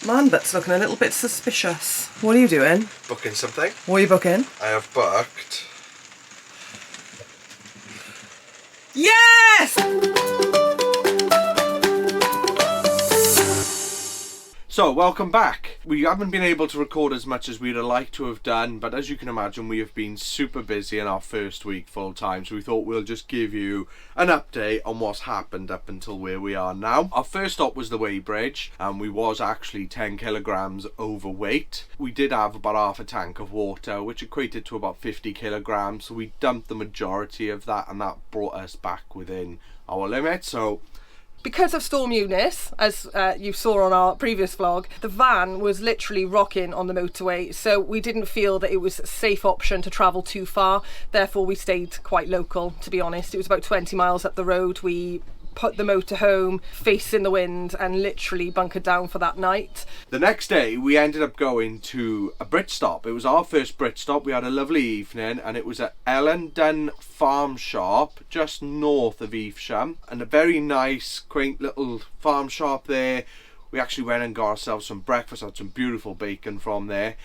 Man, that's looking a little bit suspicious. What are you doing? Booking something. What are you booking? I have booked. Yes! So, welcome back. We haven't been able to record as much as we'd have liked to have done, but as you can imagine, we have been super busy in our first week full time, so we thought we'll just give you an update on what's happened up until where we are now. Our first stop was the weighbridge, and we was actually 10 kilograms overweight. We did have about half a tank of water, which equated to about 50 kilograms, so we dumped the majority of that, and that brought us back within our limit. So because of Storm Eunice, as you saw on our previous vlog, the van was literally rocking on the motorway, so we didn't feel that it was a safe option to travel too far. Therefore, we stayed quite local, to be honest. It was about 20 miles up the road. We put the motorhome facing the wind and literally bunkered down for that night. The next day we ended up going to a Brit stop. It was our first Brit stop. We had a lovely evening, and it was at Ellendon Farm Shop just north of Evesham, and a very nice quaint little farm shop there. We actually went and got ourselves some breakfast, had some beautiful bacon from there,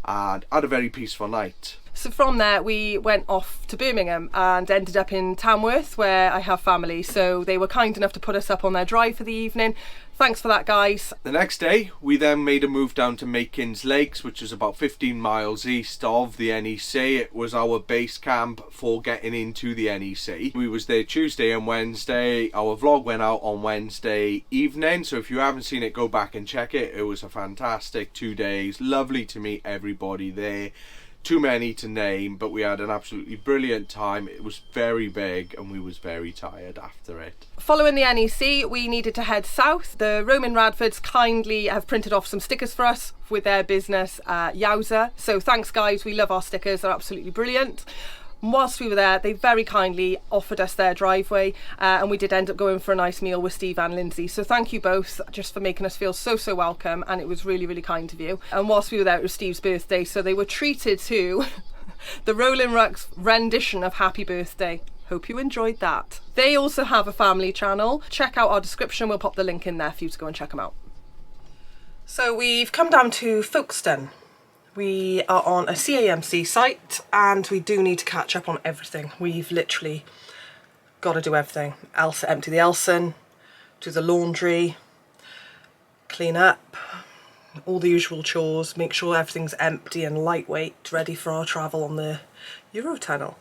and had a very peaceful night. So from there we went off to Birmingham and ended up in Tamworth, where I have family, so they were kind enough to put us up on their drive for the evening. Thanks for that, guys. The next day we then made a move down to Makins Lakes, which is about 15 miles east of the NEC. It was our base camp for getting into the NEC. We was there Tuesday and Wednesday. Our vlog went out on Wednesday evening, so if you haven't seen it, go back and check it. It was a fantastic 2 days. Lovely to meet everybody there. Too many to name, but we had an absolutely brilliant time. It was very big and we was very tired after it. Following the NEC, we needed to head south. The Roman Radfords kindly have printed off some stickers for us with their business, Yowza. So thanks, guys. We love our stickers. They're absolutely brilliant. And whilst we were there, they very kindly offered us their driveway, and we did end up going for a nice meal with Steve and Lindsay. So thank you both just for making us feel so welcome, and it was really kind of you. And whilst we were there, it was Steve's birthday, so they were treated to the Rolling Rucks rendition of Happy Birthday. Hope you enjoyed that. They also have a family channel. Check out our description, we'll pop the link in there for you to go and check them out. So we've come down to Folkestone. We are on a CAMC site, and we do need to catch up on everything. We've literally got to do everything. Empty the Elson, do the laundry, clean up, all the usual chores, make sure everything's empty and lightweight, ready for our travel on the Eurotunnel.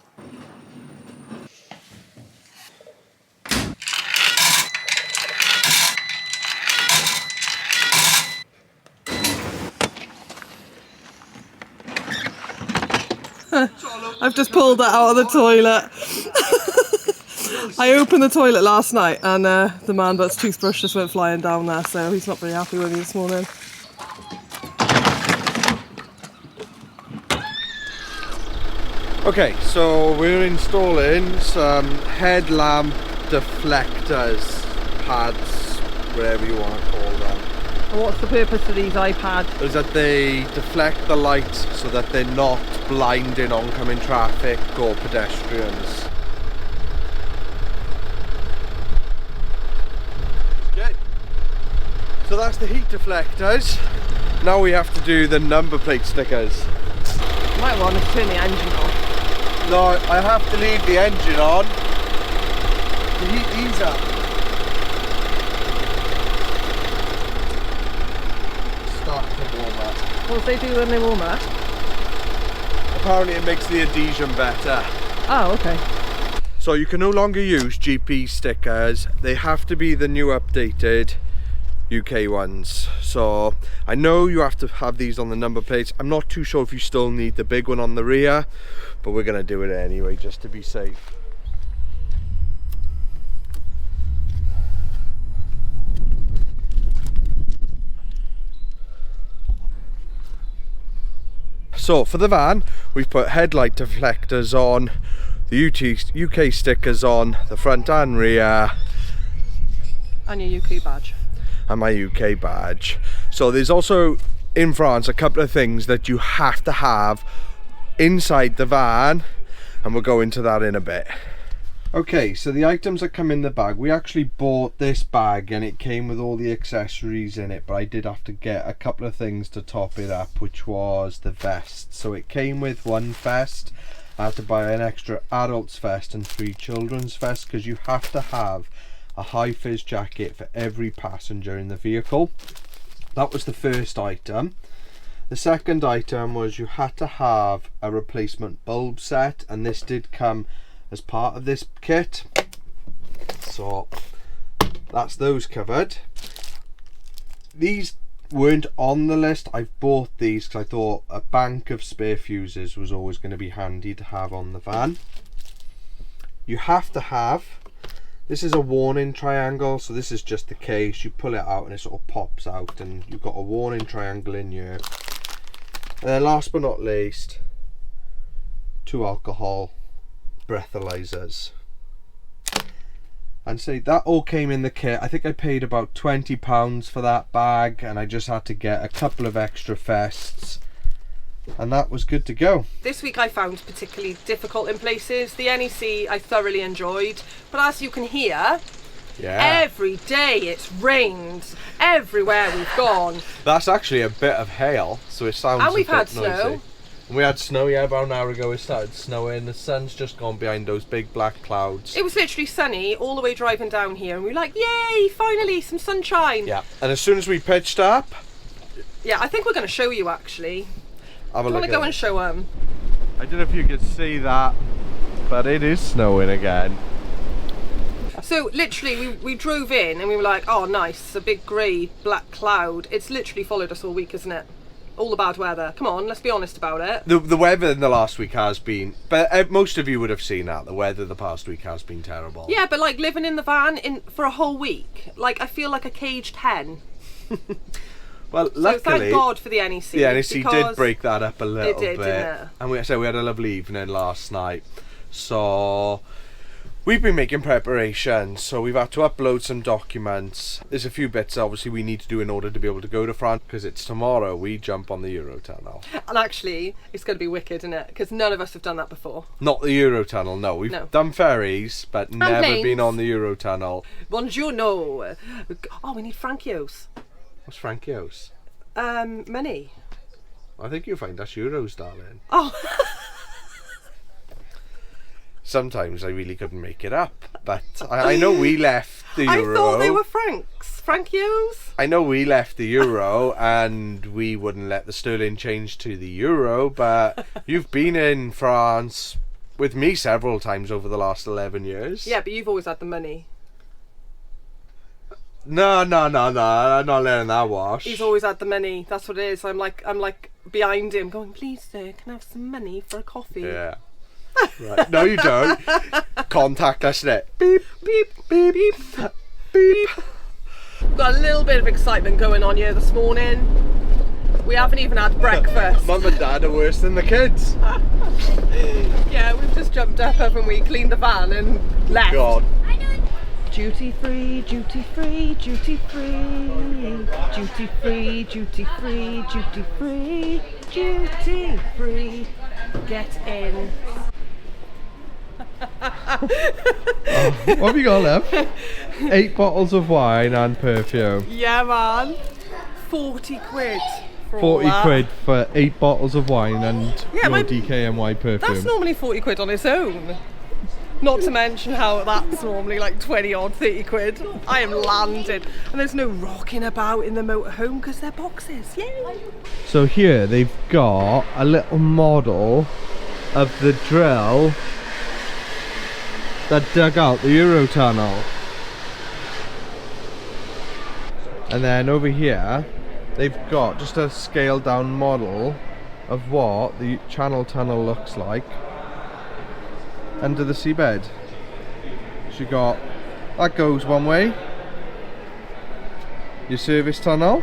I've just pulled that out of the toilet. I opened the toilet last night, and the man but's toothbrush just went flying down there, so he's not very happy with me this morning. Okay, so we're installing some headlamp deflectors, pads, whatever you want to call them. And what's the purpose of these iPads? Is that they deflect the lights so that they're not blinding oncoming traffic or pedestrians. Okay, so that's the heat deflectors. Now we have to do the number plate stickers. You might want to turn the engine off. No, I have to leave the engine on to heat these up. Start to warm up. What do they do when they warm up? Apparently it makes the adhesion better. Oh, okay. So you can no longer use GP stickers. They have to be the new updated UK ones. So I know you have to have these on the number plates. I'm not too sure if you still need the big one on the rear, but we're going to do it anyway just to be safe. So for the van, we've put headlight deflectors on, the UK stickers on the front and rear, And your UK badge. And my UK badge. So there's also in France a couple of things that you have to have inside the van, and we'll go into that in a bit. Okay, so the items that come in the bag, we actually bought this bag and it came with all the accessories in it, but I did have to get a couple of things to top it up, which was the vest. So it came with one vest. I had to buy an extra adult's vest and 3 children's vests, because you have to have a high-vis jacket for every passenger in the vehicle. That was the first item. The second item was you had to have a replacement bulb set, and this did come as part of this kit. So that's those covered. These weren't on the list. I've bought these because I thought a bank of spare fuses was always going to be handy to have on the van. You have to have, this is a warning triangle, so this is just the case. You pull it out and it sort of pops out and you've got a warning triangle in here. And then last but not least, 2 alcohol breathalyzers. And say that all came in the kit. I think I paid about £20 for that bag, and I just had to get a couple of extra vests, and that was good to go. This week I found particularly difficult in places. The NEC I thoroughly enjoyed, but as you can hear, every day it's rained everywhere we've gone. That's actually a bit of hail, so it sounds and we've a bit had noisy. snow. And we had snow, yeah, about an hour ago it started snowing. The sun's just gone behind those big black clouds. It was literally sunny all the way driving down here, and we were like, yay, finally some sunshine. Yeah, and as soon as we pitched up, yeah, I think we're going to show you actually. have a Do you look want to go at and show them? I don't know if you could see that, but it is snowing again. So literally we drove in and we were like, oh nice, a big grey black cloud. It's literally followed us all week, isn't it? All the bad weather. Come on, let's be honest about it. The weather in the last week has been, but most of you would have seen that, the weather the past week has been terrible. Yeah, but like living in the van for a whole week, like I feel like a caged hen. Well, So luckily, thank God for the NEC. the NEC did because break that up a little did, bit. didn't it? And we had a lovely evening last night. So we've been making preparations. So we've had to upload some documents. There's a few bits obviously we need to do in order to be able to go to France, because it's tomorrow we jump on the Eurotunnel. And actually, it's going to be wicked, isn't it? Because none of us have done that before. Not the Eurotunnel, no. We've done ferries, but never planes. been on the Eurotunnel. Buongiorno. Oh, we need Frankios. What's Frankios? Money. I think you'll find us euros, darling. Oh. Sometimes I really couldn't make it up, but I know we left the euro. I thought they were francs. Frankios? I know we left the euro and we wouldn't let the sterling change to the euro, but you've been in France with me several times over the last 11 years. Yeah, but you've always had the money. No, I'm not letting that wash. He's always had the money. That's what it is. I'm like behind him going, please sir, can I have some money for a coffee? Yeah. Right. No, you don't. Contact us net. Beep, Beep, beep, beep, beep. We've got a little bit of excitement going on here this morning. We haven't even had breakfast. Mum and Dad are worse than the kids. Yeah, we've just jumped up, haven't we? Cleaned the van and left. God. Duty free, duty free, duty free, duty free, duty free, duty free, duty free. Get in. What have you got left? 8 bottles of wine and perfume. Yeah, man. 40 quid. For 40 all that. quid for 8 bottles of wine and Yeah, your my- DKNY perfume. That's normally 40 quid on its own. Not to mention how that's normally like 20 odd, 30 quid. I am landed. And there's no rocking about in the motorhome because they're boxes. Yay! So here they've got a little model of the drill that dug out the Eurotunnel. And then over here they've got just a scaled down model of what the channel tunnel looks like under the seabed. So you got, that goes one way, your service tunnel,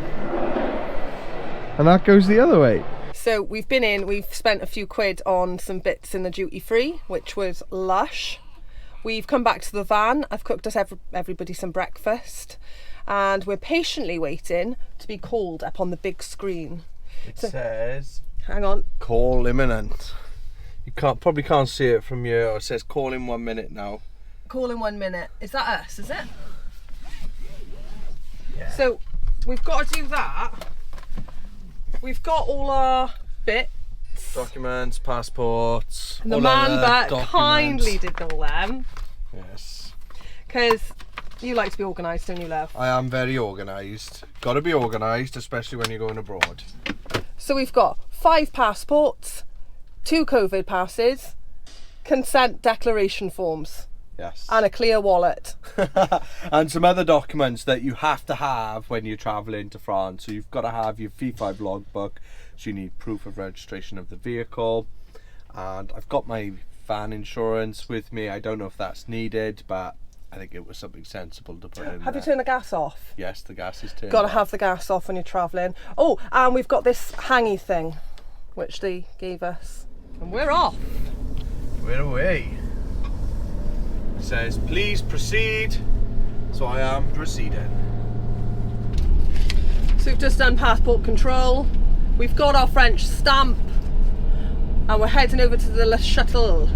and that goes the other way. So we've been in, we've spent a few quid on some bits in the duty free, which was lush. We've come back to the van. I've cooked us everybody some breakfast, and we're patiently waiting to be called up on the big screen. It says, Hang on. call imminent. You probably can't see it from here. It says call in 1 minute now. call in 1 minute. Is that us, is it? Yeah. So we've got to do that. We've got all our bits. Documents, passports. And the man that kindly did all them. Yes. Because you like to be organised, don't you, love? I am very organised. Got to be organised, especially when you're going abroad. So we've got 5 passports, 2 COVID passes, consent declaration forms. Yes. And a clear wallet. And some other documents that you have to have when you're travelling to France. So you've got to have your V5 logbook. So you need proof of registration of the vehicle. And I've got my van insurance with me. I don't know if that's needed, but I think it was something sensible to put in. Have you turned the gas off? Yes, the gas is turned Got to off. have the gas off when you're travelling. Oh, and we've got this hangy thing, which they gave us. And we're off. We're away. It says, please proceed. So I am proceeding. So we've just done passport control. We've got our French stamp. And we're heading over to the Le Shuttle.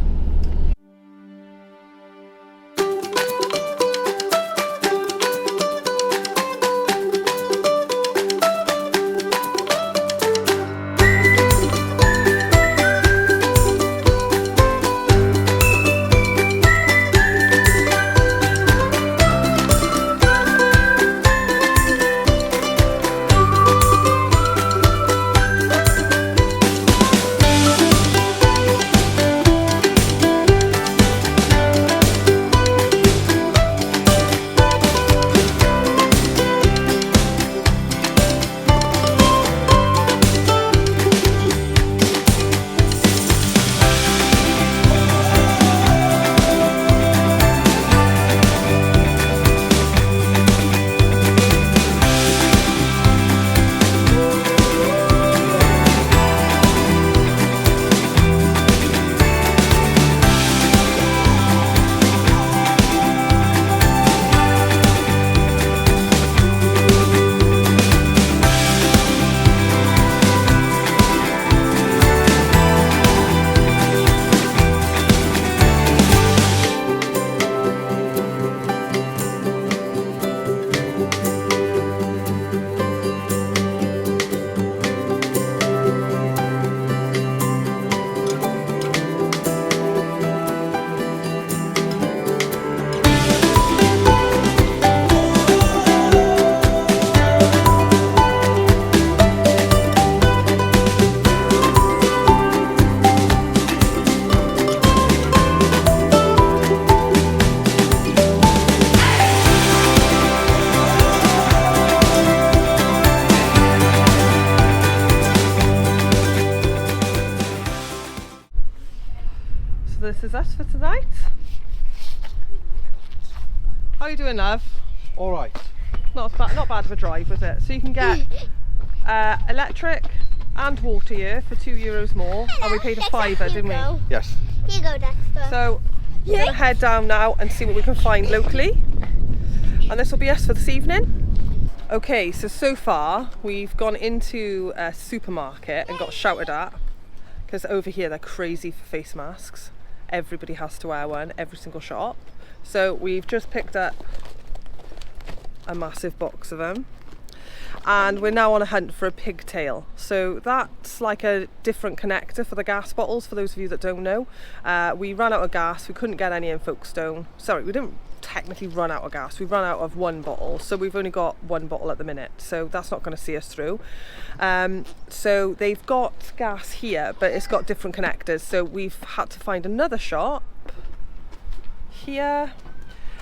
This is us for tonight. How are you doing, love? All right. Not bad of a drive, was it? So you can get electric and water here for €2 more, and we paid a fiver, didn't we? Yes. Here you go, Dexter. So we're gonna head down now and see what we can find locally, and this will be us for this evening. Okay, so far we've gone into a supermarket and got shouted at because over here they're crazy for face masks. Everybody has to wear one, every single shop. So we've just picked up a massive box of them, and we're now on a hunt for a pigtail. So that's like a different connector for the gas bottles, for those of you that don't know. We ran out of gas, we couldn't get any in Folkestone. Sorry, we didn't technically run out of gas, we ran out of 1 bottle, so we've only got 1 bottle at the minute, so that's not going to see us through. So they've got gas here, but it's got different connectors, so we've had to find another shop here.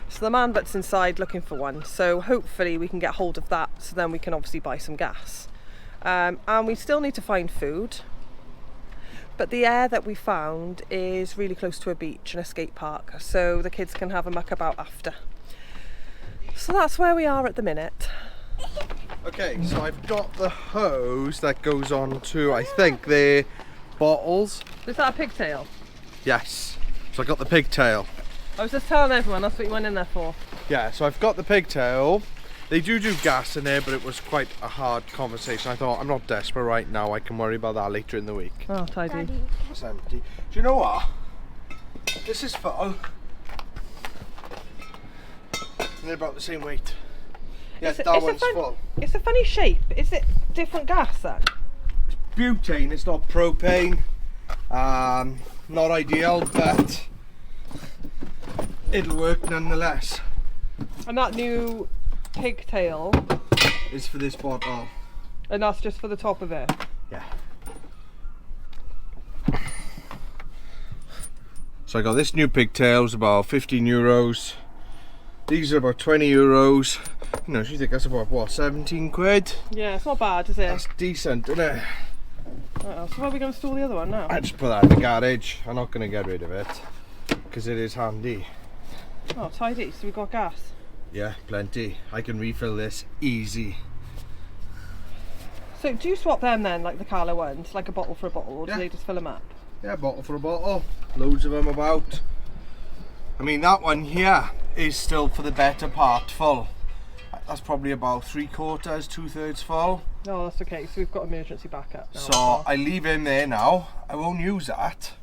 So the man that's inside looking for one, so hopefully we can get hold of that, so then we can obviously buy some gas. And we still need to find food, but the air that we found is really close to a beach and a skate park, so the kids can have a muck about after. So that's where we are at the minute. Okay, so I've got the hose that goes on to, I think, the bottles. Is that a pigtail? Yes. So I got the pigtail. I was just telling everyone that's what you went in there for. Yeah, so I've got the pigtail. They do gas in there, but it was quite a hard conversation. I thought, I'm not desperate right now, I can worry about that later in the week. Oh, tidy. It's empty. Do you know what? This is full. they're about the same weight. Yes, It's that one's full. It's a funny shape. Is it different gas then? Butane, it's not propane. Not ideal, but it'll work nonetheless. And that new pigtail, It's for this bottle. and that's just for the top of it. Yeah. So I got this new pigtails, about 15 euros. These are about 20 euros. You know, you think that's about what, 17 quid? Yeah, it's not bad, is it? That's decent, isn't it? So where are we going to store the other one now? I just put that in the garage. I'm not going to get rid of it because it is handy. Oh, tidy. So we've got gas. Yeah, plenty. I can refill this easy. So do you swap them then, like the colour ones, like a bottle for a bottle, or do Yeah. they just fill them up? Yeah, bottle for a bottle. Loads of them about. I mean, that one here is still for the better part full. That's probably about 3/4, 2/3 full. No, that's okay. So we've got emergency backup now. So I leave him there now. I won't use that.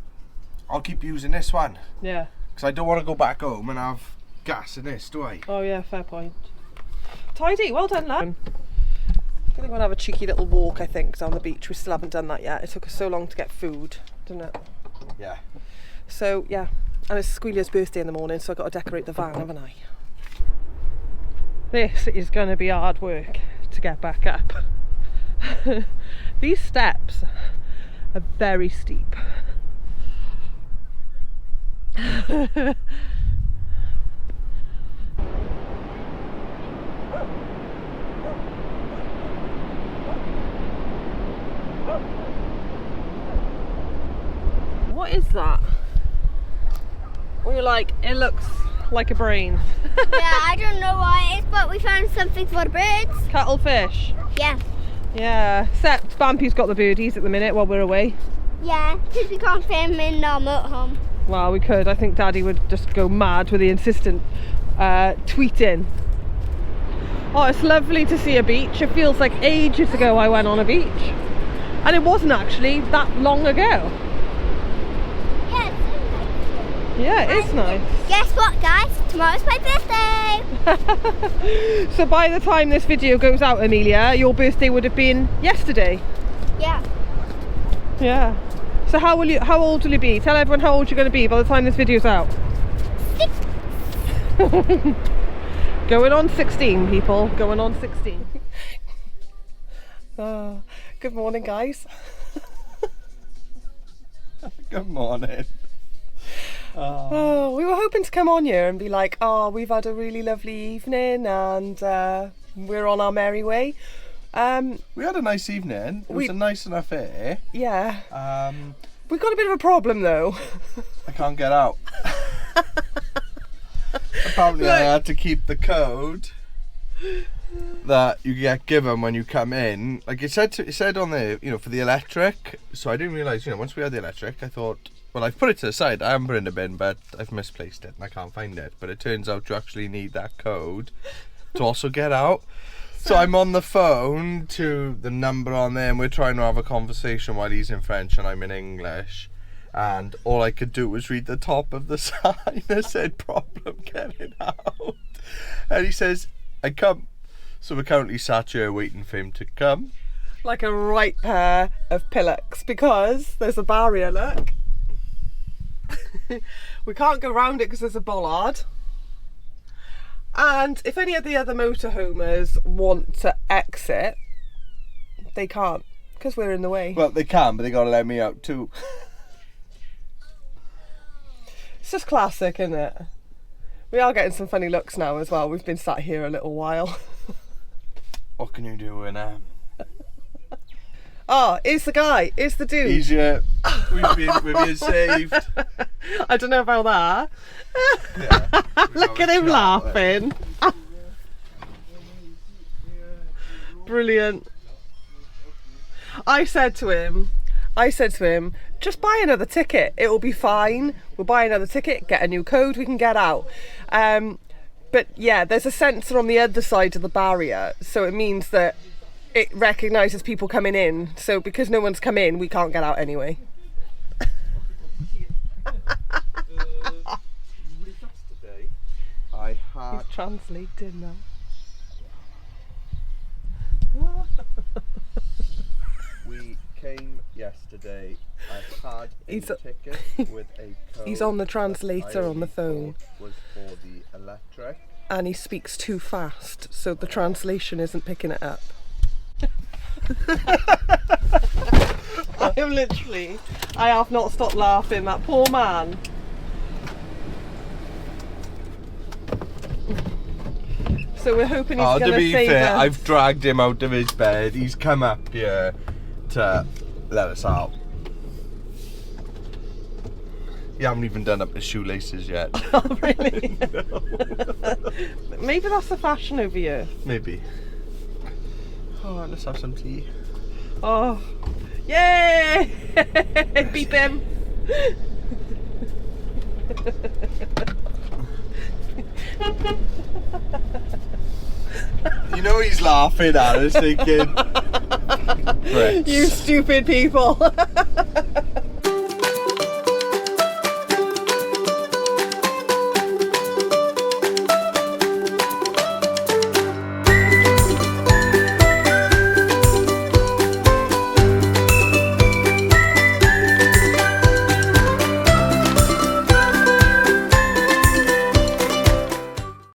I'll keep using this one Yeah. because I don't want to go back home and have gas in this, do I? Oh yeah, fair point. Tidy. Well done, lad. I think we'll have a cheeky little walk, I think, down the beach. We still haven't done that yet. It took us so long to get food, didn't it? Yeah. So yeah, and it's Squealia's birthday in the morning, so I've got to decorate the van, haven't I? This is going to be hard work to get back up. These steps are very steep. What is that? We're like, it looks like a brain. Yeah, I don't know why it is, but we found something for the birds. Cuttlefish. Yeah. Yeah, except Bampy's got the birdies at the minute while we're away. Yeah, because we can't film in our motorhome. Well, we could. I think Daddy would just go mad with the insistent tweeting. Oh, it's lovely to see a beach. It feels like ages ago I went on a beach. And it wasn't actually that long ago. Yeah, it's so nice. Yeah, it is nice. Guess what, guys? Tomorrow's my birthday. So by the time this video goes out, Amelia, your birthday would have been yesterday. Yeah. Yeah. So how old will you be? Tell everyone how old you're going to be by the time this video's out. 6. Going on 16, people. Going on 16. Good morning, guys. Good morning. Oh, we were hoping to come on here and be like, oh, we've had a really lovely evening and we're on our merry way. We had a nice evening. It was a nice enough air. Yeah. We've got a bit of a problem though. I can't get out. Apparently I had to keep the code that you get given when you come in. Like it said on there, you know, for the electric. So I didn't realise, you know, once we had the electric, I thought, well, I've put it to the side. I haven't put it in the bin, but I've misplaced it and I can't find it. But it turns out you actually need that code to also get out. So I'm on the phone to the number on there and we're trying to have a conversation while he's in French and I'm in English. And all I could do was read the top of the sign that said problem getting out. And he says, I come. So we're currently sat here waiting for him to come. Like a right pair of pillocks because there's a barrier, look. We can't go round it because there's a bollard. And if any of the other motorhomers want to exit, they can't because we're in the way. Well, they can, but they got to let me out too. It's just classic, isn't it? We are getting some funny looks now as well. We've been sat here a little while. What can you do when Oh, it's the guy. It's the dude. easier? We've been saved. I don't know about that. Yeah, Look at him laughing. Brilliant. I said to him, just buy another ticket. It will be fine. We'll buy another ticket, get a new code, we can get out. But yeah, there's a sensor on the other side of the barrier, so it means that it recognises people coming in. So because no one's come in, we can't get out anyway. I that. He's translating now. We came yesterday. I've had a ticket with a code. He's on the translator on the phone. Was for the electric. And he speaks too fast, so the translation isn't picking it up. I have not stopped laughing, that poor man. So we're hoping he's going to be save fair, us. I've dragged him out of his bed. He's come up here to let us out. You haven't even done up his shoelaces yet. Oh, really? No. Maybe that's the fashion over here. Maybe. Oh, let's have some tea. Oh, yay! Beep him. You know he's laughing at us thinking, You stupid people.